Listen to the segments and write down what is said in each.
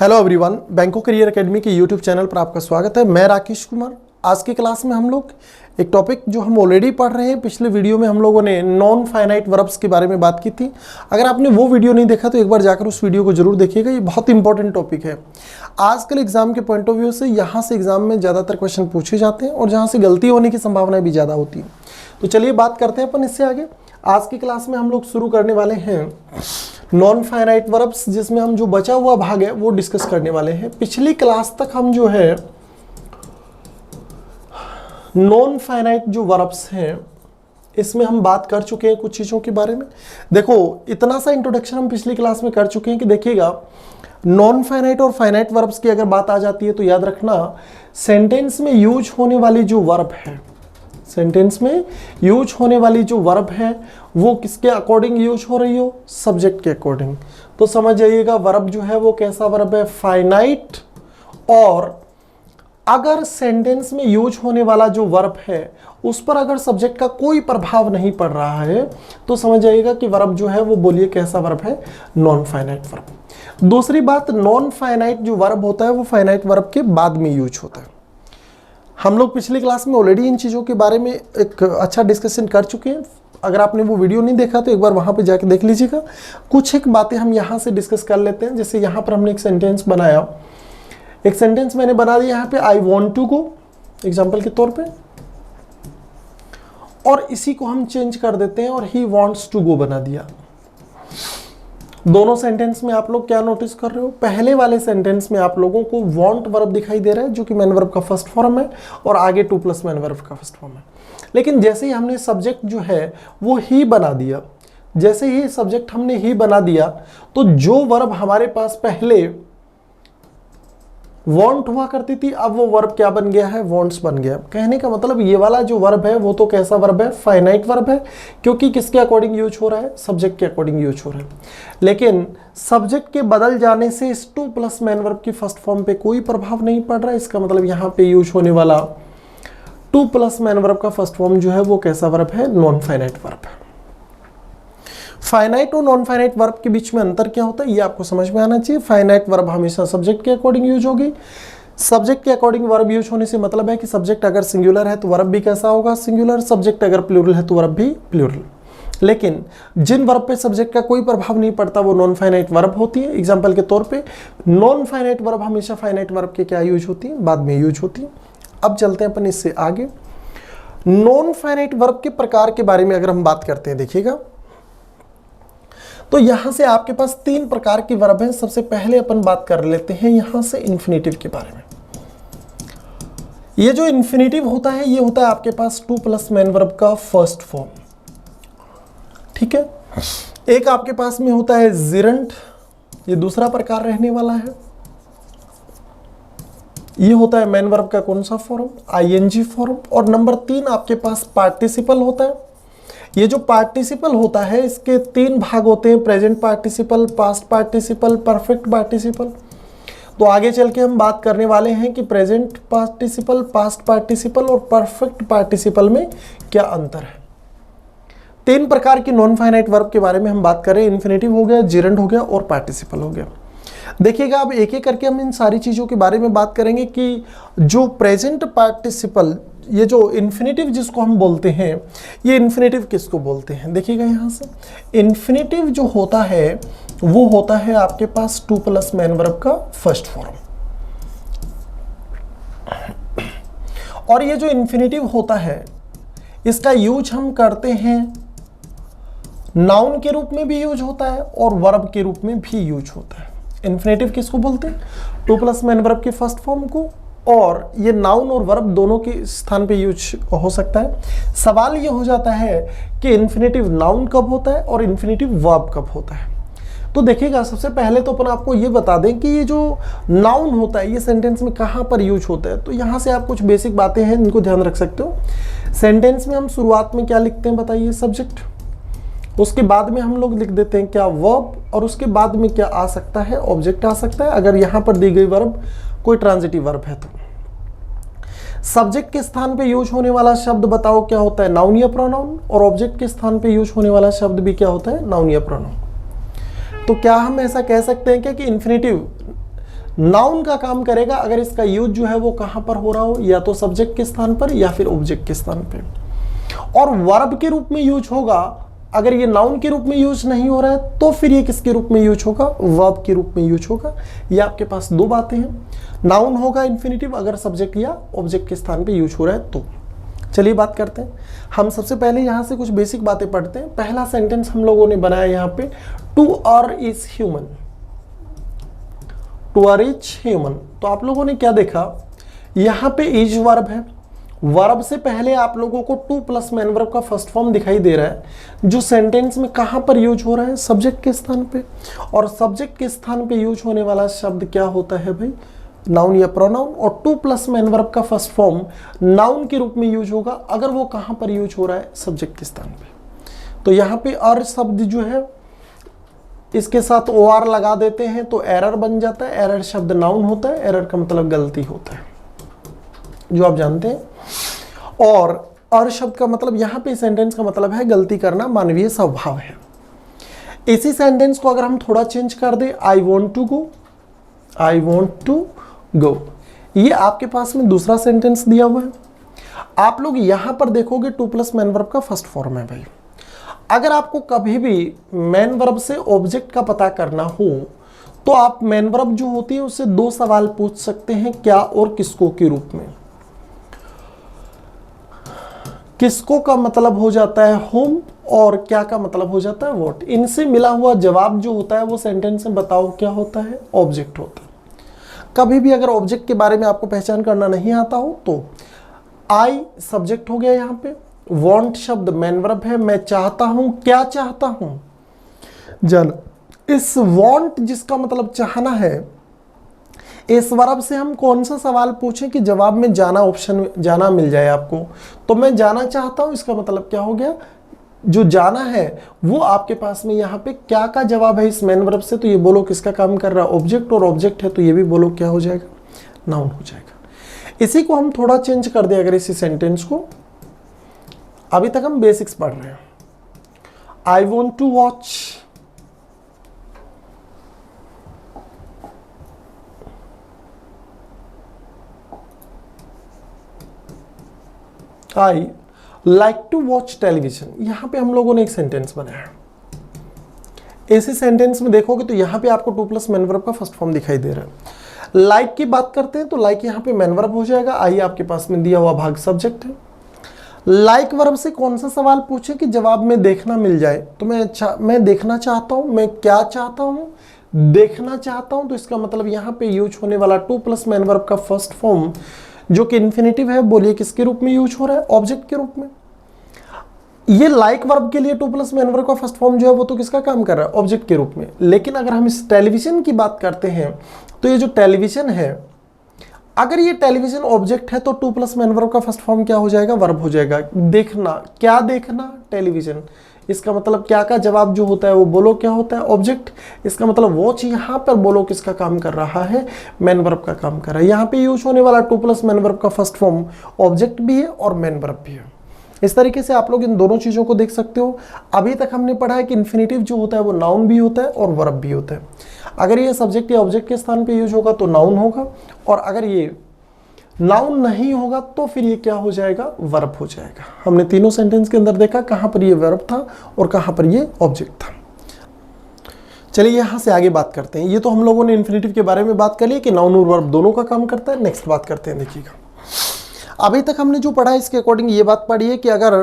Hello everyone, बैंको career academy के YouTube channel पर आपका स्वागत है। मैं राकेश कुमार। आज की क्लास में हम लोग एक टॉपिक जो हम ऑलरेडी पढ़ रहे हैं, पिछले वीडियो में हम लोगों ने नॉन फाइनाइट वर्ब्स के बारे में बात की थी। अगर आपने वो वीडियो नहीं देखा तो एक बार जाकर उस वीडियो को जरूर देखिएगा। ये बहुत इंपॉर्टेंट टॉपिक है। आजकल एग्जाम के पॉइंट ऑफ व्यू से यहाँ से एग्जाम में ज़्यादातर क्वेश्चन पूछे जाते हैं और जहाँ से गलती होने की संभावनाएं भी ज़्यादा होती है। तो चलिए बात करते हैं अपन इससे आगे। आज की क्लास में हम लोग शुरू करने वाले हैं नॉन फाइनाइट वर्ब्स, जिसमें हम जो बचा हुआ भाग है वो डिस्कस करने वाले हैं। पिछली क्लास तक हम जो है नॉन फाइनाइट जो वर्ब्स हैं इसमें हम बात कर चुके हैं कुछ चीज़ों के बारे में। देखो, इतना सा इंट्रोडक्शन हम पिछली क्लास में कर चुके हैं कि देखिएगा, नॉन फाइनाइट और फाइनाइट वर्ब्स की अगर बात आ जाती है तो याद रखना, सेंटेंस में यूज होने वाली जो वर्ब है, सेंटेंस में यूज होने वाली जो वर्ब है वो किसके अकॉर्डिंग यूज हो रही हो? सब्जेक्ट के अकॉर्डिंग। तो समझ जाइएगा, वर्ब जो है वो कैसा वर्ब है? फाइनाइट। और अगर सेंटेंस में यूज होने वाला जो वर्ब है उस पर अगर सब्जेक्ट का कोई प्रभाव नहीं पड़ रहा है तो समझ जाइएगा कि वर्ब जो है वो बोलिए कैसा वर्ब है? Non finite verb. दूसरी बात, नॉन फाइनाइट जो वर्ब होता है वो फाइनाइट वर्ब के बाद में यूज होता है। हम लोग पिछली क्लास में ऑलरेडी इन चीज़ों के बारे में एक अच्छा डिस्कशन कर चुके हैं। अगर आपने वो वीडियो नहीं देखा तो एक बार वहाँ पे जाके देख लीजिएगा। कुछ एक बातें हम यहाँ से डिस्कस कर लेते हैं। जैसे यहाँ पर हमने एक सेंटेंस बनाया, एक सेंटेंस मैंने बना दिया यहाँ पे, I want to go, example के तौर पे, और इसी को हम चेंज कर देते हैं और ही वॉन्ट्स टू गो बना दिया। दोनों सेंटेंस में आप लोग क्या नोटिस कर रहे हो? पहले वाले सेंटेंस में आप लोगों को वांट वर्ब दिखाई दे रहा है जो कि मैन वर्ब का फर्स्ट फॉर्म है और आगे टू प्लस मैन वर्ब का फर्स्ट फॉर्म है। लेकिन जैसे ही हमने सब्जेक्ट जो है वो ही बना दिया, जैसे ही सब्जेक्ट हमने ही बना दिया तो जो वर्ब हमारे पास पहले वांट हुआ करती थी अब वो वर्ब क्या बन गया है? वांट्स बन गया। कहने का मतलब ये वाला जो वर्ब है वो तो कैसा वर्ब है? फाइनाइट वर्ब है, क्योंकि किसके अकॉर्डिंग यूज हो रहा है? सब्जेक्ट के अकॉर्डिंग यूज हो रहा है। लेकिन सब्जेक्ट के बदल जाने से इस टू प्लस मैन वर्ब की फर्स्ट फॉर्म पे कोई प्रभाव नहीं पड़ रहा है। इसका मतलब यहाँ पे यूज होने वाला टू प्लस मैन वर्ब का फर्स्ट फॉर्म जो है वो कैसा वर्ब है? नॉन फाइनाइट वर्ब है। फाइनाइट और नॉन फाइनाइट वर्ब के बीच में अंतर क्या होता है ये आपको समझ में आना चाहिए। फाइनाइट वर्ब हमेशा सब्जेक्ट के अकॉर्डिंग यूज होगी। सब्जेक्ट के अकॉर्डिंग वर्ब यूज होने से मतलब है कि सब्जेक्ट अगर सिंगुलर है तो वर्ब भी कैसा होगा? सिंगुलर। सब्जेक्ट अगर प्लूरल है तो वर्ब भी प्लूरल। लेकिन जिन वर्ब पे सब्जेक्ट का कोई प्रभाव नहीं पड़ता वो नॉन फाइनाइट वर्ब होती है। एग्जाम्पल के तौर पे, नॉन फाइनाइट वर्ब हमेशा फाइनाइट वर्ब के क्या यूज होती है? बाद में यूज होती है। अब चलते हैं अपन इससे आगे। नॉन फाइनाइट वर्ब के प्रकार के बारे में अगर हम बात करते हैं, देखिएगा, तो यहां से आपके पास तीन प्रकार की वर्ब हैं। सबसे पहले अपन बात कर लेते हैं यहां से इन्फिनेटिव के बारे में। ये जो इन्फिनेटिव होता है ये होता है आपके पास टू प्लस मैन वर्ब का फर्स्ट फॉर्म। ठीक है। एक आपके पास में होता है जिरंट, ये दूसरा प्रकार रहने वाला है। ये होता है मैन वर्ब का कौन सा फॉर्म? ING form. और नंबर 3 आपके पास पार्टिसिपल होता है। ये जो पार्टिसिपल होता है इसके 3 भाग होते हैं, present participle, past participle, perfect participle. तो आगे चल के हम बात करने वाले हैं कि प्रेजेंट पार्टिसिपल, पास्ट पार्टिसिपल और परफेक्ट पार्टिसिपल में क्या अंतर है। 3 प्रकार की नॉन फाइनाइट वर्ब के बारे में हम बात करें। इन्फिनेटिव हो गया, जिरंट हो गया और पार्टिसिपल हो गया। देखिएगा, अब एक एक करके हम इन सारी चीज़ों के बारे में बात करेंगे कि जो प्रेजेंट पार्टिसिपल, ये जो इन्फिनेटिव जिसको हम बोलते हैं, ये इन्फिनेटिव किसको बोलते हैं? देखिएगा यहाँ से, इन्फिनेटिव जो होता है वो होता है आपके पास टू प्लस मैन वर्ब का फर्स्ट फॉर्म। और ये जो इन्फिनेटिव होता है इसका यूज हम करते हैं नाउन के रूप में भी यूज होता है और वर्ब के रूप में भी यूज होता है। इन्फिनेटिव किसको बोलते हैं? टू प्लस मैन वर्ब के फर्स्ट फॉर्म को। और ये नाउन और वर्ब दोनों के स्थान पे यूज हो सकता है। सवाल ये हो जाता है कि इन्फिनेटिव नाउन कब होता है और इन्फिनेटिव वर्ब कब होता है। तो देखिएगा, सबसे पहले तो अपन आपको ये बता दें कि ये जो नाउन होता है ये सेंटेंस में कहाँ पर यूज होता है। तो यहाँ से आप कुछ बेसिक बातें हैं इनको ध्यान रख सकते हो। सेंटेंस में हम शुरुआत में क्या लिखते हैं बताइए? सब्जेक्ट। उसके बाद में हम लोग लिख देते हैं क्या? वर्ब। और उसके बाद में क्या आ सकता है? ऑब्जेक्ट आ सकता है, अगर यहाँ पर दी गई वर्ब कोई ट्रांजिटिव वर्ब है तो। सब्जेक्ट के स्थान पे यूज होने वाला शब्द बताओ क्या होता है? नाउन या प्रोनाउन। और ऑब्जेक्ट के स्थान पे यूज होने वाला शब्द भी क्या होता है? नाउन या प्रोनाउन। तो क्या हम ऐसा कह सकते हैं क्या कि इन्फिनेटिव नाउन का काम करेगा अगर इसका यूज जो है वो कहां पर हो रहा हो, या तो सब्जेक्ट के स्थान पर या फिर ऑब्जेक्ट के स्थान पे। और वर्ब के रूप में यूज होगा अगर ये नाउन के रूप में यूज नहीं हो रहा है तो फिर ये किसके रूप में यूज होगा, वर्ब के रूप में यूज होगा। ये आपके पास दो बातें हैं, नाउन होगा इन्फिनिटिव अगर सब्जेक्ट या ऑब्जेक्ट के स्थान पे यूज हो रहा है तो। चलिए बात करते हैं, हम सबसे पहले यहाँ से कुछ बेसिक बातें पढ़ते हैं। पहला सेंटेंस हम लोगों ने बनाया यहाँ पे, to err is human, to err is human. तो आप लोगों ने क्या देखा, यहाँ पे इज वर्ब है, वर्ब से पहले आप लोगों को टू प्लस मैन वर्ब का फर्स्ट फॉर्म दिखाई दे रहा है, जो सेंटेंस में कहां पर यूज हो रहा है, सब्जेक्ट के स्थान पे। और सब्जेक्ट के स्थान पे यूज होने वाला शब्द क्या होता है भाई, नाउन या प्रोनाउन। और टू प्लस मैन वर्ब का फर्स्ट फॉर्म नाउन के रूप में यूज होगा अगर वो कहां पर यूज हो रहा है, सब्जेक्ट के स्थान पे। तो यहाँ पे और शब्द जो है इसके साथ ओ आर लगा देते हैं तो एरर बन जाता है। एरर शब्द नाउन होता है, एरर का मतलब गलती होता है, जो आप जानते हैं। और शब्द का मतलब यहाँ पे सेंटेंस का मतलब है गलती करना मानवीय स्वभाव है। इसी सेंटेंस को अगर हम थोड़ा चेंज कर दे, I want to go, I want to go, ये आपके पास में दूसरा सेंटेंस दिया हुआ है। आप लोग यहां पर देखोगे टू प्लस मैन वर्ब का फर्स्ट फॉर्म है भाई। अगर आपको कभी भी मैन वर्ब से ऑब्जेक्ट का पता करना हो तो आप मैन वर्ब जो होती है उससे दो सवाल पूछ सकते हैं, क्या और किसको के रूप में। किसको का मतलब हो जाता है होम और क्या का मतलब हो जाता है व्हाट। इनसे मिला हुआ जवाब जो होता है वो सेंटेंस में बताओ क्या होता है, ऑब्जेक्ट होता है। कभी भी अगर ऑब्जेक्ट के बारे में आपको पहचान करना नहीं आता हो तो आई सब्जेक्ट हो गया, यहाँ पे वांट शब्द मैन वर्ब है, मैं चाहता हूं, क्या चाहता हूं, जान। इस वांट जिसका मतलब चाहना है, इस वर्ब से हम कौन सा सवाल पूछें कि जवाब में जाना ऑप्शन, जाना मिल जाए आपको। तो मैं जाना चाहता हूं, इसका मतलब क्या हो गया, जो जाना है वो आपके पास में यहाँ पे क्या का जवाब है इस मैन वर्ब से। तो ये बोलो किसका काम कर रहा है, ऑब्जेक्ट, और ऑब्जेक्ट है तो ये भी बोलो क्या हो जाएगा, नाउन हो जाएगा। इसी को हम थोड़ा चेंज कर दें अगर इसी सेंटेंस को, अभी तक हम बेसिक्स पढ़ रहे हैं। I want to watch, I like to watch television. यहां पे हम लोगों ने एक सेंटेंस बनाया। इसी सेंटेंस में देखोगे तो यहां पे आपको टू प्लस मैन वर्ब का फर्स्ट फॉर्म दिखाई दे रहा है। लाइक की बात करते हैं तो लाइक यहां पे मैन वर्ब हो जाएगा, आई आपके पास में दिया हुआ भाग सब्जेक्ट है। लाइक वर्ब से कौन सा सवाल पूछे कि जवाब में देखना मिल जाए। तो मैं देखना चाहता हूं, मैं क्या चाहता हूं, देखना चाहता हूं। तो इसका मतलब यहां पे यूज होने वाला टू प्लस मैन वर्ब का फर्स्ट फॉर्म जो कि इन्फिनिटिव है, बोलिए किसके रूप में यूज हो रहा है, ऑब्जेक्ट के रूप में। ये लाइक वर्ब के लिए टू प्लस मैन वर्ब का फर्स्ट फॉर्म जो है वो तो किसका काम कर रहा है, ऑब्जेक्ट के रूप में। लेकिन अगर हम इस टेलीविजन की बात करते हैं तो ये जो टेलीविजन है, अगर ये टेलीविजन ऑब्जेक्ट है तो टू प्लस मैन वर्ब का फर्स्ट फॉर्म क्या हो जाएगा, वर्ब हो जाएगा। देखना, क्या देखना, टेलीविजन। इसका मतलब क्या का जवाब जो होता है वो बोलो क्या होता है, ऑब्जेक्ट। इसका मतलब वॉच यहाँ पर बोलो किसका काम कर रहा है, मैन वर्ब का काम कर रहा है। यहाँ पे यूज होने वाला टू प्लस मैन वर्ब का फर्स्ट फॉर्म ऑब्जेक्ट भी है और मैन वर्ब भी है। इस तरीके से आप लोग इन दोनों चीजों को देख सकते हो। अभी तक हमने पढ़ा है कि इन्फिनिटिव जो होता है वो नाउन भी होता है और वर्ब भी होता है। अगर ये सब्जेक्ट या ऑब्जेक्ट के स्थान पे यूज होगा तो नाउन होगा, और अगर ये नाउन नहीं होगा तो फिर ये क्या हो जाएगा, वर्ब हो जाएगा। हमने तीनों सेंटेंस के अंदर देखा कहां पर ये वर्ब था और कहां पर ये ऑब्जेक्ट था। चलिए यहां से आगे बात करते हैं। ये तो हम लोगों ने इन्फिनिटिव के बारे में बात कर ली कि नाउन और वर्ब दोनों का काम करता है। नेक्स्ट बात करते हैं, देखिएगा अभी तक हमने जो पढ़ा है इसके अकॉर्डिंग ये बात पढ़ी है कि अगर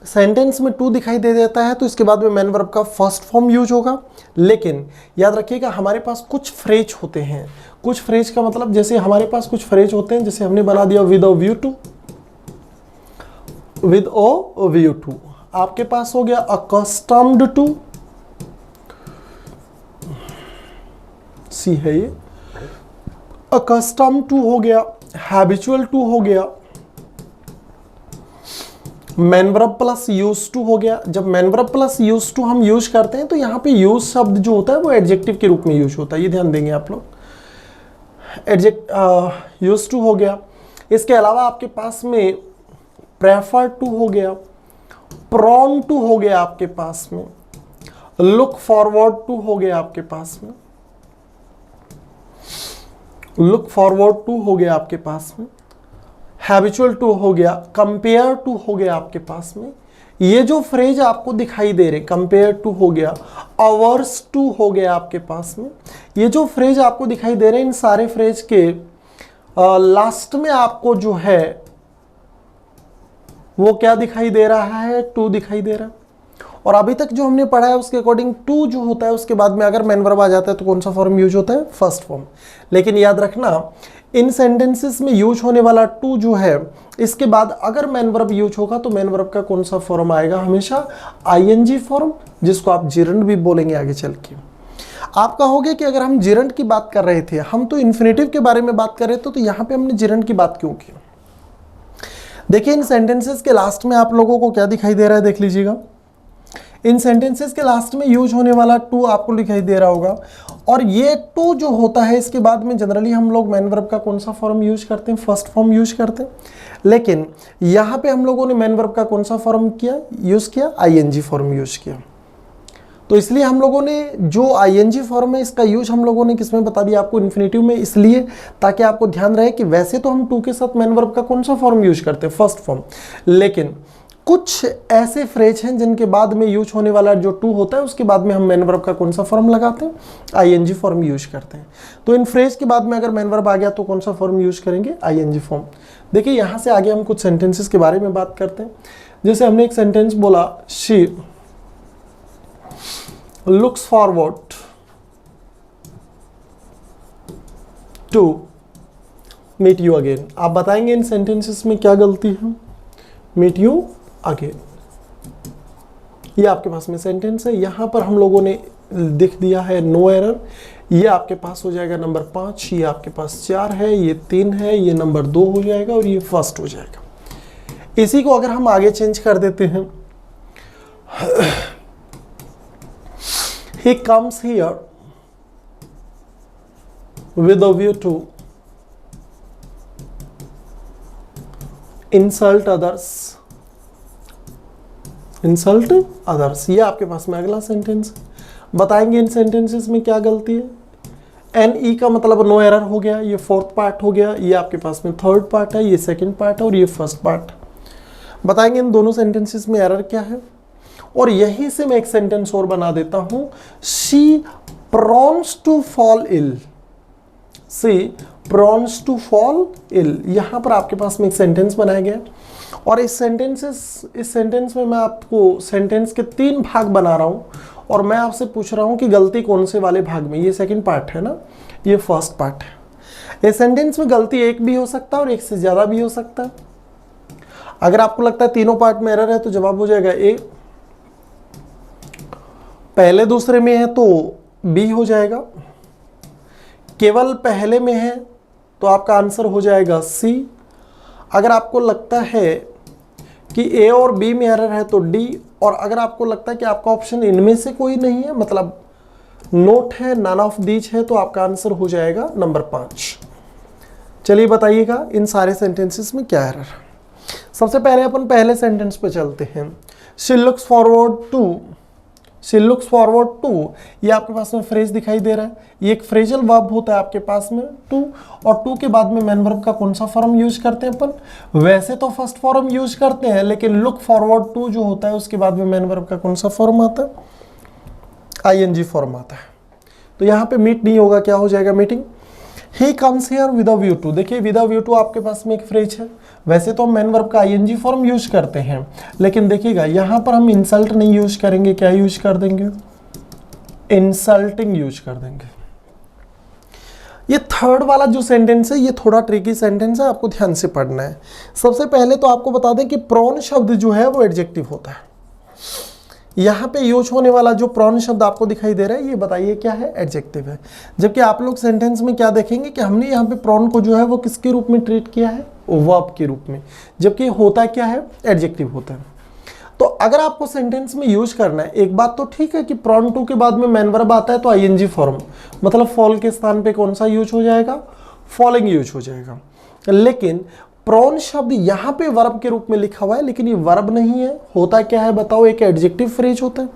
सेंटेंस में टू दिखाई दे देता है तो इसके बाद में मैन वर्ब का फर्स्ट फॉर्म यूज होगा। लेकिन याद रखिएगा हमारे पास कुछ फ्रेज होते हैं। कुछ फ्रेज का मतलब जैसे हमारे पास कुछ फ्रेज होते हैं, जैसे हमने बना दिया with a view to, with a view to. आपके पास हो गया अकस्टम्ड टू, सी है ये, अकस्टम्ड टू हो गया, हैबिचुअल टू हो गया, main verb plus use to हो गया। जब main verb plus use to हम यूज करते हैं तो यहाँ पे यूज शब्द जो होता है वो एडजेक्टिव के रूप में यूज होता है, ये ध्यान देंगे आप लोग। एडजेक्ट यूज टू हो गया। इसके अलावा आपके पास में प्रेफर टू हो गया, प्रॉन टू हो गया आपके पास में, लुक फॉरवर्ड टू हो गया आपके पास में। लुक फॉरवर्ड टू हो गया आपके पास में, हैबिचुअल टू हो गया, कंपेयर टू हो गया आपके पास में। ये जो फ्रेज आपको दिखाई दे रहे, कंपेयर टू हो गया, अवर्स टू हो गया आपके पास में, ये जो फ्रेज आपको दिखाई दे रहे हैं, इन सारे फ्रेज के लास्ट में आपको जो है वो क्या दिखाई दे रहा है, टू दिखाई दे रहा है। और अभी तक जो हमने पढ़ा है उसके अकॉर्डिंग टू जो होता है उसके बाद में अगर मैन वर्ब आ जाता है तो कौन सा फॉर्म यूज होता है, फर्स्ट फॉर्म। लेकिन याद रखना इन सेंटेंसेस में यूज होने वाला टू जो है इसके बाद अगर मैन वर्ब यूज होगा तो मैन वर्ब का कौन सा फॉर्म आएगा, हमेशा आईएनजी फॉर्म, जिसको आप जिरंड भी बोलेंगे आगे चल के। आप कहोगे कि अगर हम जिरंड की बात कर रहे थे, हम तो इन्फिनेटिव के बारे में बात कर रहे थे, तो यहाँ पे हमने जिरंड की बात क्यों की। देखिए इन सेंटेंसेस के लास्ट में आप लोगों को क्या दिखाई दे रहा है, देख लीजिएगा। इन सेंटेंसेस के लास्ट में यूज होने वाला टू आपको दिखाई दे रहा होगा, और ये टू जो होता है इसके बाद में जनरली हम लोग मैन वर्ब का कौन सा फॉर्म यूज करते हैं, फर्स्ट फॉर्म यूज करते हैं। लेकिन यहाँ पे हम लोगों ने मैन वर्ब का कौन सा फॉर्म यूज किया, आईएनजी फॉर्म यूज किया। तो इसलिए हम लोगों ने जो आईएनजी फॉर्म है इसका यूज हम लोगों ने किसमें बता दिया आपको, इन्फिनेटिव में, इसलिए ताकि आपको ध्यान रहे कि वैसे तो हम टू के साथ मैन वर्ब का कौन सा फॉर्म यूज करते हैं, फर्स्ट फॉर्म। लेकिन कुछ ऐसे फ्रेज हैं जिनके बाद में यूज होने वाला जो टू होता है उसके बाद में हम मैन वर्ब का कौन सा फॉर्म लगाते हैं, आईएनजी फॉर्म यूज करते हैं। तो इन फ्रेज के बाद में अगर मैन वर्ब आ गया तो कौन सा फॉर्म यूज करेंगे, आईएनजी फॉर्म। देखिए यहाँ से आगे हम कुछ सेंटेंसेस के बारे में बात करते हैं। जैसे हमने एक सेंटेंस बोला, she looks forward to meet you again। आप बताएंगे इन सेंटेंसेस में क्या गलती है, meet you again। ये आपके पास में सेंटेंस है, यहां पर हम लोगों ने लिख दिया है नो एरर। ये आपके पास हो जाएगा नंबर 5, ये आपके पास 4 है, ये 3 है, ये नंबर 2 हो जाएगा और ये फर्स्ट हो जाएगा। इसी को अगर हम आगे चेंज कर देते हैं, he comes here with a view to insult others। insult others, ये आपके पास में अगला सेंटेंस। बताएंगे इन सेंटेंसेस में क्या गलती है। एन ई का मतलब नो एरर हो गया, ये फोर्थ पार्ट हो गया, ये आपके पास में थर्ड पार्ट है, ये सेकंड पार्ट है और ये फर्स्ट पार्ट। बताएंगे इन दोनों सेंटेंसेस में एरर क्या है। और यहीं से मैं एक सेंटेंस और बना देता हूं, she prones to fall ill. She prones to fall ill, यहां पर आपके पास में एक सेंटेंस बनाया गया और इस सेंटेंस में मैं आपको सेंटेंस के 3 भाग बना रहा हूं और मैं आपसे पूछ रहा हूं कि गलती कौन से वाले भाग में। ये सेकंड पार्ट है ना, ये फर्स्ट पार्ट है। इस सेंटेंस में गलती एक भी हो सकता है और एक से ज्यादा भी हो सकता है। अगर आपको लगता है तीनों पार्ट में एरर है तो जवाब हो जाएगा ए, पहले दूसरे में है तो बी हो जाएगा, केवल पहले में है तो आपका आंसर हो जाएगा सी। अगर आपको लगता है कि ए और बी में एरर है तो डी, और अगर आपको लगता है कि आपका ऑप्शन इनमें से कोई नहीं है, मतलब नोट है, नन ऑफ दीज है, तो आपका आंसर हो जाएगा नंबर 5। चलिए बताइएगा इन सारे सेंटेंसेस में क्या एरर है। सबसे पहले अपन पहले सेंटेंस पे चलते हैं। She looks forward to, she looks forward to, ये आपके पास में फ्रेज दिखाई दे रहा है। ये एक फ्रेजल वर्ब होता है आपके पास में टू, और टू के बाद में मैन वर्ब का कौन सा फॉर्म यूज करते हैं अपन, वैसे तो फर्स्ट फॉर्म यूज करते हैं, लेकिन लुक फॉरवर्ड टू जो होता है उसके बाद में मैन वर्ब का कौन सा फॉर्म आता है, आईएनजी फॉर्म आता है। तो यहाँ पे मीट नहीं होगा, क्या हो जाएगा, meeting. He comes here with a view to, देखिए विद अ व्यू टू आपके पास में एक फ्रेज है। वैसे तो हम मैन वर्ब का आईएनजी फॉर्म यूज करते हैं, लेकिन देखिएगा यहाँ पर हम इंसल्ट नहीं यूज करेंगे, क्या यूज कर देंगे, इंसल्टिंग यूज कर देंगे। ये थर्ड वाला जो सेंटेंस है ये थोड़ा ट्रिकी सेंटेंस है, आपको ध्यान से पढ़ना है। सबसे पहले तो आपको बता दें कि प्रॉन शब्द जो है वो एडजेक्टिव होता है। यहाँ पे यूज होने वाला जो प्रॉन शब्द आपको दिखाई दे रहा है ये बताइए क्या है, एडजेक्टिव है। जबकि आप लोग सेंटेंस में क्या देखेंगे कि हमने यहाँ पे प्रॉन को जो है वो किसके रूप में ट्रीट किया है, वर्ब के रूप में, जबकि होता क्या है, एडजेक्टिव होता है। तो अगर आपको सेंटेंस में यूज करना है, एक बात तो ठीक है कि प्रॉन टू के बाद में मैन वर्ब आता है तो आईएनजी फॉर्म, मतलब फॉल के स्थान पे कौन सा यूज हो जाएगा, फॉलोइंग यूज हो जाएगा। लेकिन प्रॉन शब्द यहाँ पे वर्ब के रूप में लिखा हुआ है, लेकिन ये वर्ब नहीं है, होता क्या है बताओ, एक एडजेक्टिव फ्रेज होता है।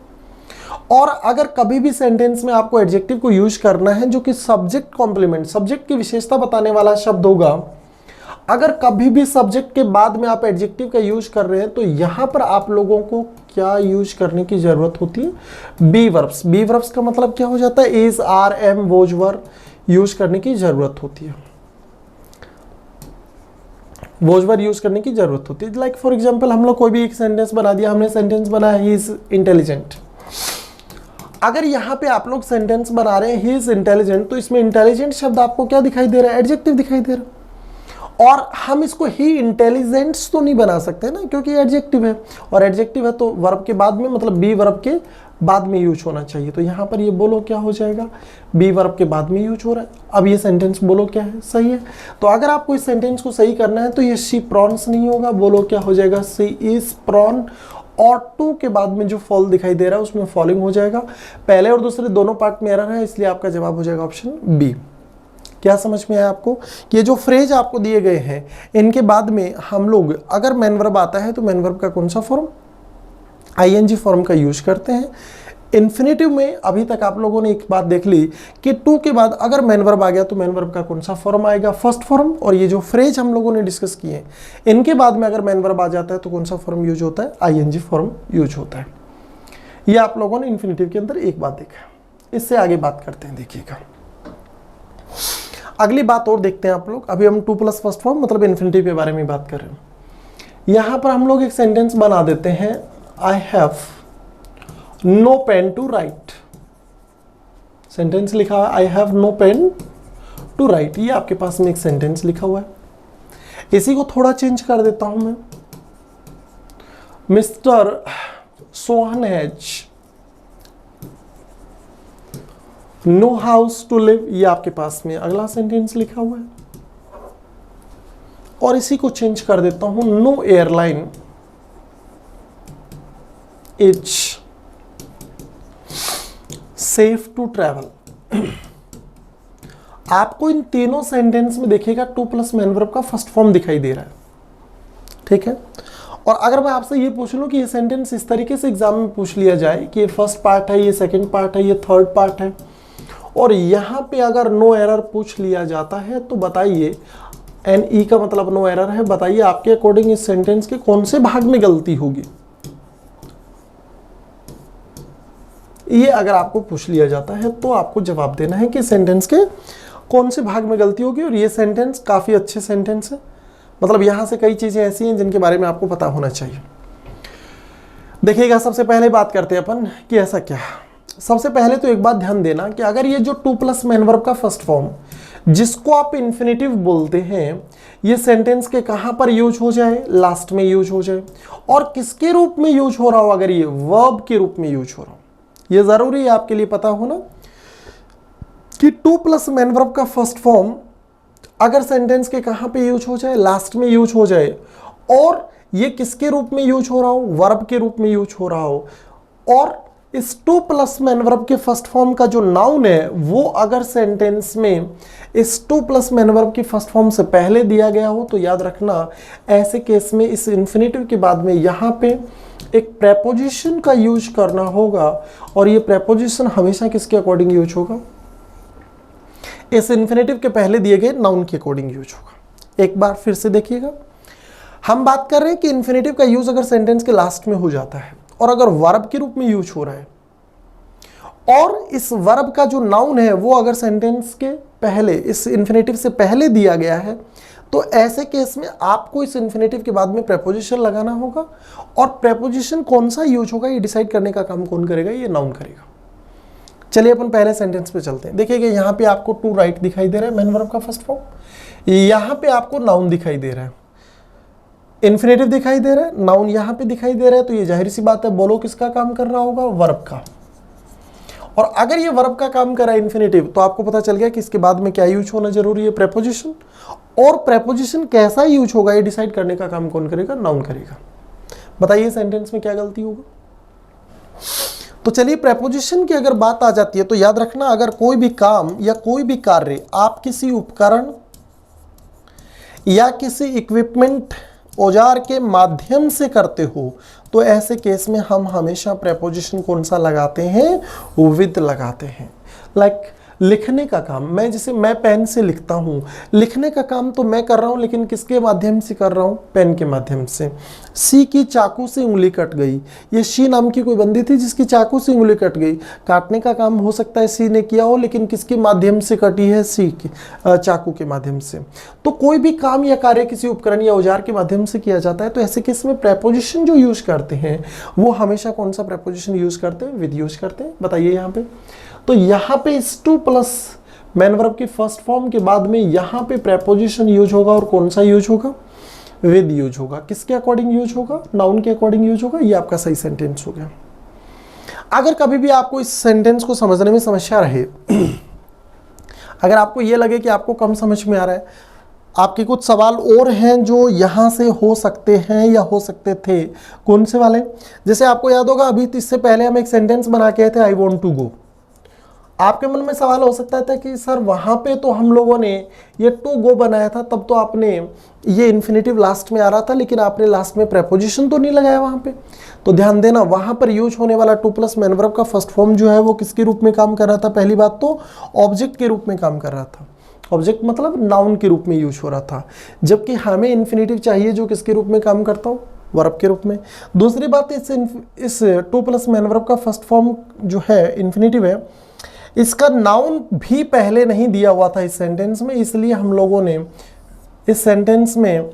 और अगर कभी भी सेंटेंस में आपको एडजेक्टिव को यूज करना है जो कि सब्जेक्ट कॉम्प्लीमेंट, सब्जेक्ट की विशेषता बताने वाला शब्द होगा, अगर कभी भी सब्जेक्ट के बाद में आप एडजेक्टिव का यूज कर रहे हैं तो यहां पर आप लोगों को क्या यूज करने की जरूरत होती है? B verbs. बी वर्ब्स का मतलब क्या हो जाता है? Is, are, am, was, were use करने की जरूरत होती है, वोज वर यूज करने की जरूरत होती है। लाइक फॉर एग्जाम्पल हम लोग कोई भी एक सेंटेंस बना दिया, हमने सेंटेंस बनाया ही इज इंटेलिजेंट। अगर यहाँ पे आप लोग सेंटेंस बना रहे हैं ही इज इंटेलिजेंट, तो इसमें इंटेलिजेंट शब्द आपको क्या दिखाई दे रहा है? एडजेक्टिव दिखाई दे रहा है। और हम इसको ही इंटेलिजेंट्स तो नहीं बना सकते ना, क्योंकि एडजेक्टिव है, और एडजेक्टिव है तो वर्ब के बाद में, मतलब बी वर्ब के बाद में यूज होना चाहिए। तो यहाँ पर ये बोलो क्या हो जाएगा? बी वर्ब के बाद में यूज हो रहा है। अब ये सेंटेंस बोलो क्या है? सही है। तो अगर आपको इस सेंटेंस को सही करना है तो ये शी प्रॉन्स नहीं होगा, बोलो क्या हो जाएगा? शी इज प्रॉन, और टू के बाद में जो फॉल दिखाई दे रहा है उसमें फॉलिंग हो जाएगा। पहले और दूसरे दोनों पार्ट में एरर है, इसलिए आपका जवाब हो जाएगा ऑप्शन बी। क्या समझ में आया आपको? ये जो फ्रेज आपको दिए गए हैं इनके बाद में हम लोग अगर मैन वर्ब आता है तो मैन वर्ब का कौन सा फॉर्म? आईएनजी फॉर्म का यूज करते हैं। इन्फिनेटिव में अभी तक आप लोगों ने एक बात देख ली कि टू के बाद अगर मैन वर्ब आ गया तो मैन वर्ब का कौन सा फॉर्म आएगा? First form. और ये जो फ्रेज हम लोगों ने डिस्कस किए हैं इनके बाद में अगर मैन वर्ब आ जाता है तो कौन सा फॉर्म यूज होता है? आईएनजी फॉर्म यूज होता है। ये आप लोगों ने इन्फिनेटिव के अंदर एक बात देखा। इससे आगे बात करते हैं, देखिएगा अगली बात और देखते हैं आप लोग। अभी हम टू प्लस फर्स्ट फॉर्म मतलब इन्फिनेटिव के बारे में बात कर रहे हैं। यहां पर हम लोग एक सेंटेंस बना देते हैं, I have no pen to write. सेंटेंस लिखा है I have no pen to write. ये आपके पास में एक सेंटेंस लिखा हुआ है। इसी को थोड़ा चेंज कर देता हूं मैं। Mister Sohan has no house to live. ये आपके पास में अगला सेंटेंस लिखा हुआ है। और इसी को चेंज कर देता हूं, no airline is safe to travel. आपको इन तीनों सेंटेंस में देखिएगा टू प्लस मैन वर्ब का फर्स्ट फॉर्म दिखाई दे रहा है, ठीक है। और अगर मैं आपसे ये पूछ लूं कि ये सेंटेंस इस तरीके से एग्जाम में पूछ लिया जाए कि ये फर्स्ट पार्ट है, ये सेकंड पार्ट है, ये थर्ड पार्ट है, और यहां पे अगर नो एरर पूछ लिया जाता है तो बताइए, NE का मतलब नो एरर है, बताइए आपके अकॉर्डिंग इस सेंटेंस के कौन से भाग में गलती होगी? ये अगर आपको पूछ लिया जाता है तो आपको जवाब देना है कि सेंटेंस के कौन से भाग में गलती होगी। और ये सेंटेंस काफी अच्छे सेंटेंस है, मतलब यहां से कई चीजें ऐसी हैं जिनके बारे में आपको पता होना चाहिए। देखिएगा सबसे पहले बात करते हैं अपन कि ऐसा क्या। सबसे पहले तो एक बात ध्यान देना कि अगर ये जो टू प्लस मैन वर्ब का फर्स्ट फॉर्म जिसको आप इन्फिनेटिव बोलते हैं, ये सेंटेंस के कहां पर यूज हो जाए? लास्ट में यूज हो जाए। और किसके रूप में यूज हो रहा हो? अगर ये वर्ब के रूप में यूज हो रहा हो, ये जरूरी है आपके लिए पता होना कि टू प्लस मैन वर्ब का फर्स्ट फॉर्म अगर सेंटेंस के कहां पे यूज हो जाए? लास्ट में यूज हो जाए। और ये किसके रूप में यूज हो रहा हो? वर्ब के रूप में यूज हो रहा हो। और इस टू प्लस मैन वर्ब के फर्स्ट फॉर्म का जो नाउन है वो अगर सेंटेंस में इस टू प्लस मैन वर्ब की फर्स्ट फॉर्म से पहले दिया गया हो तो याद रखना ऐसे केस में इस इन्फिनेटिव के बाद में यहां पे एक प्रेपोजिशन का यूज करना होगा। और ये प्रेपोजिशन हमेशा किसके अकॉर्डिंग यूज होगा? इस इन्फिनेटिव के पहले दिए गए नाउन के अकॉर्डिंग यूज होगा। एक बार फिर से देखिएगा, हम बात कर रहे हैं कि इन्फिनेटिव का यूज अगर सेंटेंस के लास्ट में हो जाता है और अगर वर्ब के रूप में यूज हो रहा है, और इस वर्ब का जो नाउन है वो अगर सेंटेंस के पहले इस इन्फिनेटिव से पहले दिया गया है, तो ऐसे केस में आपको इस इन्फिनेटिव के बाद में प्रेपोजिशन लगाना होगा। और प्रेपोजिशन कौन सा यूज होगा ये डिसाइड करने का काम कौन करेगा? ये नाउन करेगा। चलिए अपन पहले सेंटेंस पे चलते हैं। देखिएगा यहाँ पे आपको टू राइट दिखाई दे रहा है, मैन वर्ब का फर्स्ट फॉर्म। यहाँ पे आपको नाउन दिखाई दे रहा है, इन्फिनेटिव दिखाई दे रहा है, नाउन यहाँ पे दिखाई दे रहा है। तो ये जाहिर सी बात है, बोलो किसका काम कर रहा होगा? वर्ब का। और अगर ये वर्ब का काम कर रहा है इन्फिनेटिव, तो आपको पता चल गया कि इसके बाद में क्या यूज होना जरूरी है? प्रेपोजिशन। और प्रेपोजिशन कैसा यूज होगा ये डिसाइड करने का काम कौन करेगा? नाउन करेगा। बताइए सेंटेंस में क्या गलती होगा? तो चलिए प्रेपोजिशन की अगर बात आ जाती है तो याद रखना, अगर कोई भी काम या कोई भी कार्य आप किसी उपकरण या किसी इक्विपमेंट औजार के माध्यम से करते हो, तो ऐसे केस में हम हमेशा प्रेपोजिशन कौन सा लगाते हैं, विद लगाते हैं। लाइक लिखने का काम, मैं पेन से लिखता हूँ, लिखने का काम तो मैं कर रहा हूँ, लेकिन किसके माध्यम से कर रहा हूँ, पेन के माध्यम से। सी की चाकू से उंगली कट गई, ये शी नाम की कोई बंदी थी जिसकी चाकू से उंगली कट गई, काटने का काम हो सकता है सी ने किया हो, लेकिन किसके माध्यम से कटी है, सी की चाकू के माध्यम से। तो कोई भी काम या कार्य किसी उपकरण या औजार के माध्यम से किया जाता है, तो ऐसे केस में प्रेपोजिशन जो यूज करते हैं वो हमेशा कौन सा प्रेपोजिशन यूज करते हैं, विद यूज करते हैं। बताइए यहाँ पे, तो यहाँ पे इस टू प्लस मैन वर्ब की फर्स्ट फॉर्म के बाद में यहाँ पे प्रेपोजिशन यूज होगा, और कौन सा यूज होगा, विद यूज होगा। किसके अकॉर्डिंग यूज होगा, नाउन के अकॉर्डिंग यूज होगा। ये आपका सही सेंटेंस हो गया। अगर कभी भी आपको इस सेंटेंस को समझने में समस्या रहे, अगर आपको ये लगे कि आपको कम समझ में आ रहा है, आपके कुछ सवाल और हैं जो यहाँ से हो सकते हैं या हो सकते थे, कौन से वाले, जैसे आपको याद होगा अभी इससे पहले हम एक सेंटेंस बना के आए थे, आई वॉन्ट टू गो। आपके मन में सवाल हो सकता था कि सर वहाँ पे तो हम लोगों ने ये टू गो बनाया था, तब तो आपने ये इन्फिनेटिव लास्ट में आ रहा था, लेकिन आपने लास्ट में प्रेपोजिशन तो नहीं लगाया वहाँ पे। तो ध्यान देना, वहाँ पर यूज होने वाला टू प्लस मैन वर्ब का फर्स्ट फॉर्म जो है वो किसके रूप में काम कर रहा था, पहली बात तो ऑब्जेक्ट के रूप में काम कर रहा था। ऑब्जेक्ट मतलब नाउन के रूप में यूज हो रहा था, जबकि हमें इन्फिनेटिव चाहिए जो किसके रूप में काम करता हो, वर्ब के रूप में। दूसरी बात, इस टू प्लस मैन वर्ब का फर्स्ट फॉर्म जो है इन्फिनेटिव है, इसका नाउन भी पहले नहीं दिया हुआ था इस सेंटेंस में, इसलिए हम लोगों ने इस सेंटेंस में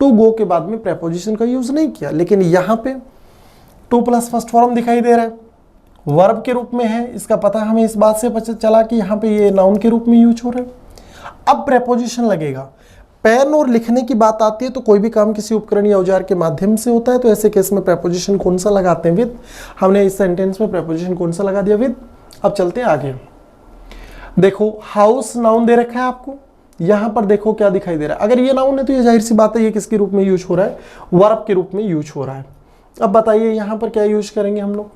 टू गो के बाद में प्रेपोजिशन का यूज नहीं किया। लेकिन यहाँ पे टू प्लस फर्स्ट फॉर्म दिखाई दे रहा है, वर्ब के रूप में है, इसका पता हमें इस बात से पता चला कि यहाँ पे ये नाउन के रूप में यूज हो रहा है। अब प्रेपोजिशन लगेगा। पेन और लिखने की बात आती है तो कोई भी काम किसी उपकरण या औजार के माध्यम से होता है, तो ऐसे केस में प्रेपोजिशन कौन सा लगाते हैं, विद। हमने इस सेंटेंस में प्रेपोजिशन कौन सा लगा दिया, विद। अब चलते हैं आगे। देखो हाउस नाउन दे रखा है आपको, यहां पर देखो क्या दिखाई दे रहा है। अगर ये नाउन है तो ये जाहिर सी बात है ये किसके रूप में यूज हो रहा है, वर्ब के रूप में यूज हो रहा है। अब बताइए यहां पर क्या यूज करेंगे हम लोग,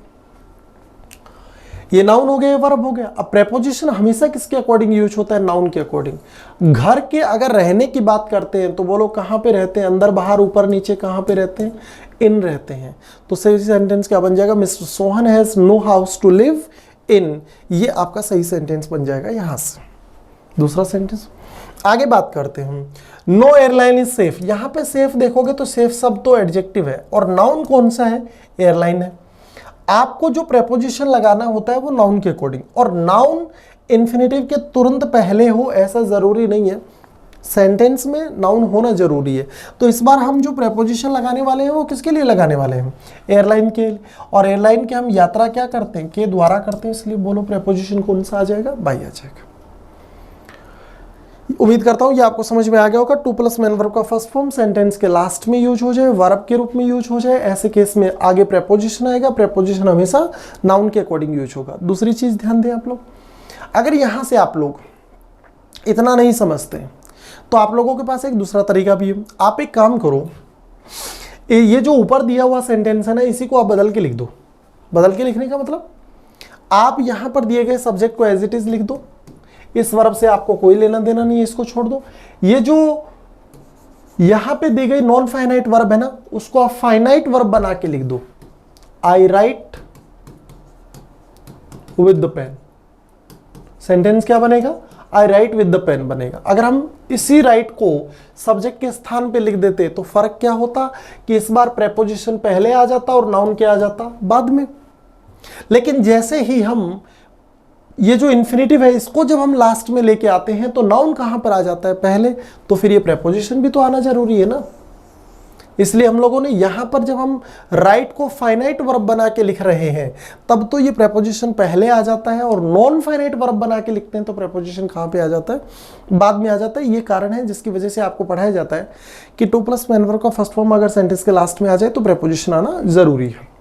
ये नाउन हो गया, वर्ब हो गया। अब प्रेपोजिशन हमेशा किसके अकॉर्डिंग यूज होता है, नाउन के अकॉर्डिंग। घर के अगर रहने की बात करते हैं तो वो लोग कहां पे रहते हैं, अंदर बाहर ऊपर नीचे, कहां पे रहते हैं, इन रहते हैं। तो सही सेंटेंस क्या बन जाएगा, mister Sohan has no house to live in, ये आपका सही सेंटेंस बन जाएगा यहां से। दूसरा सेंटेंस आगे बात करते हैं हम, नो एयरलाइन इज सेफ। यहां पे सेफ देखोगे तो सेफ सब तो एडजेक्टिव है, और नाउन कौन सा है, एयरलाइन है। आपको जो प्रेपोजिशन लगाना होता है वो नाउन के अकॉर्डिंग, और नाउन इन्फिनेटिव के तुरंत पहले हो ऐसा जरूरी नहीं है, सेंटेंस में नाउन होना जरूरी है। तो इस बार हम जो प्रेपोजिशन लगाने वाले हैं वो किसके लिए लगाने वाले हैं, एयरलाइन के लिए। और एयरलाइन के हम यात्रा क्या करते हैं, के द्वारा करते हैं, इसलिए बोलो प्रेपोजिशन कौन सा आ जाएगा, बाई आ जाएगा। उम्मीद करता हूं ये आपको समझ में आ गया होगा। टू प्लस मैन वर्ब का फर्स्ट फॉर्म सेंटेंस के लास्ट में यूज हो जाए, वर्ब के रूप में यूज हो जाए, ऐसे केस में आगे प्रेपोजिशन आएगा। प्रेपोजिशन हमेशा नाउन के अकॉर्डिंग यूज होगा। दूसरी चीज ध्यान दें आप लोग, अगर यहां से आप लोग इतना नहीं समझते तो आप लोगों के पास एक दूसरा तरीका भी है। आप एक काम करो, ये जो ऊपर दिया हुआ सेंटेंस है ना, इसी को आप बदल के लिख दो। बदल के लिखने का मतलब, आप यहां पर दिए गए सब्जेक्ट को एज इट इज लिख दो, इस वर्ब से आपको कोई लेना देना नहीं है, इसको छोड़ दो। ये जो यहां पे दी गई नॉन फाइनाइट वर्ब है ना, उसको आप फाइनाइट वर्ब बना के लिख दो, I write with the pen. Sentence क्या बनेगा, I write with the pen बनेगा। अगर हम इसी राइट को सब्जेक्ट के स्थान पे लिख देते तो फर्क क्या होता कि इस बार प्रेपोजिशन पहले आ जाता और नाउन क्या आ जाता बाद में। लेकिन जैसे ही हम ये जो इन्फिनेटिव है इसको जब हम लास्ट में लेके आते हैं तो नाउन कहां पर आ जाता है, पहले, तो फिर ये प्रेपोजिशन भी तो आना जरूरी है ना। इसलिए हम लोगों ने यहां पर जब हम राइट को फाइनाइट वर्ब बना के लिख रहे हैं तब तो ये प्रेपोजिशन पहले आ जाता है, और नॉन फाइनाइट वर्ब बना के लिखते हैं तो प्रेपोजिशन कहां पे आ जाता है, बाद में आ जाता है। ये कारण है जिसकी वजह से आपको पढ़ाया जाता है कि टू प्लस मैन वर्ब का फर्स्ट फॉर्म अगर सेंटेंस के लास्ट में आ जाए तो प्रेपोजिशन आना जरूरी है।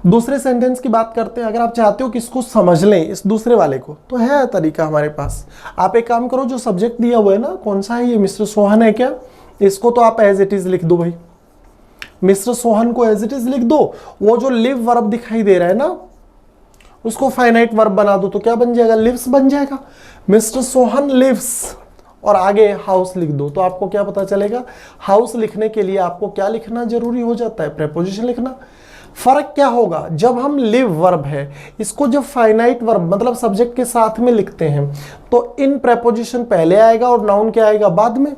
दूसरे सेंटेंस की बात करते हैं। अगर आप चाहते हो कि इसको समझ लें, इस दूसरे वाले को, तो है तरीका हमारे पास। आप एक काम करो, जो सब्जेक्ट दिया हुआ है ना, कौन सा है ये, मिस्टर सोहन है क्या, इसको तो आप एज इट इज लिख दो भाई। मिस्टर सोहन को एज इट इज लिख दो। वो जो लिव वर्ब दिखाई दे रहा है ना, उसको फाइनाइट वर्ब बना दो तो क्या बन जाएगा, लिव्स बन जाएगा। मिस्टर सोहन लिव्स, और आगे हाउस लिख दो, तो आपको क्या पता चलेगा, हाउस लिखने के लिए आपको क्या लिखना जरूरी हो जाता है, प्रेपोजिशन लिखना। फर्क क्या होगा, जब हम लिव वर्ब है इसको जब फाइनाइट वर्ब मतलब सब्जेक्ट के साथ में लिखते हैं तो इन प्रेपोजिशन पहले आएगा और नाउन क्या आएगा बाद में,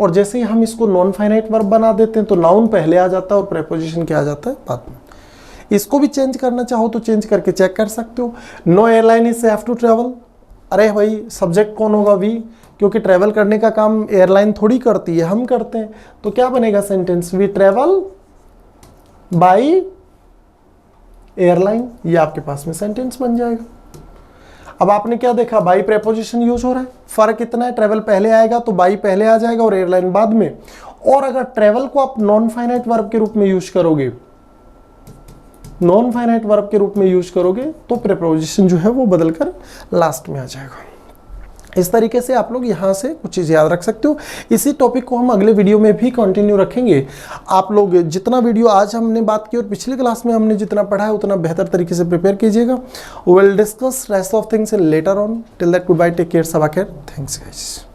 और जैसे ही हम इसको नॉन फाइनाइट वर्ब बना देते हैं तो नाउन पहले आ जाता है और प्रेपोजिशन क्या आ जाता है बाद में। इसको भी चेंज करना चाहो तो चेंज करके चेक कर सकते हो। No airline is safe to travel, अरे भाई सब्जेक्ट कौन होगा, वी, क्योंकि ट्रेवल करने का काम एयरलाइन थोड़ी करती है, हम करते हैं। तो क्या बनेगा sentence, we travel by airline, ये आपके पास में सेंटेंस बन जाएगा। अब आपने क्या देखा, बाई प्रेपोजिशन यूज हो रहा है, फर्क इतना है, ट्रेवल पहले आएगा तो बाई पहले आ जाएगा और एयरलाइन बाद में। और अगर ट्रेवल को आप नॉन फाइनाइट वर्ब के रूप में यूज करोगे, नॉन फाइनाइट वर्ब के रूप में यूज करोगे तो प्रेपोजिशन जो है वो बदलकर लास्ट में आ जाएगा। इस तरीके से आप लोग यहाँ से कुछ चीज़ याद रख सकते हो। इसी टॉपिक को हम अगले वीडियो में भी कंटिन्यू रखेंगे। आप लोग जितना वीडियो आज हमने बात की और पिछली क्लास में हमने जितना पढ़ा है उतना बेहतर तरीके से प्रिपेयर कीजिएगा। We will discuss rest of things later on. Till that good bye, take care, सबा केयर, थैंक्स गाइस।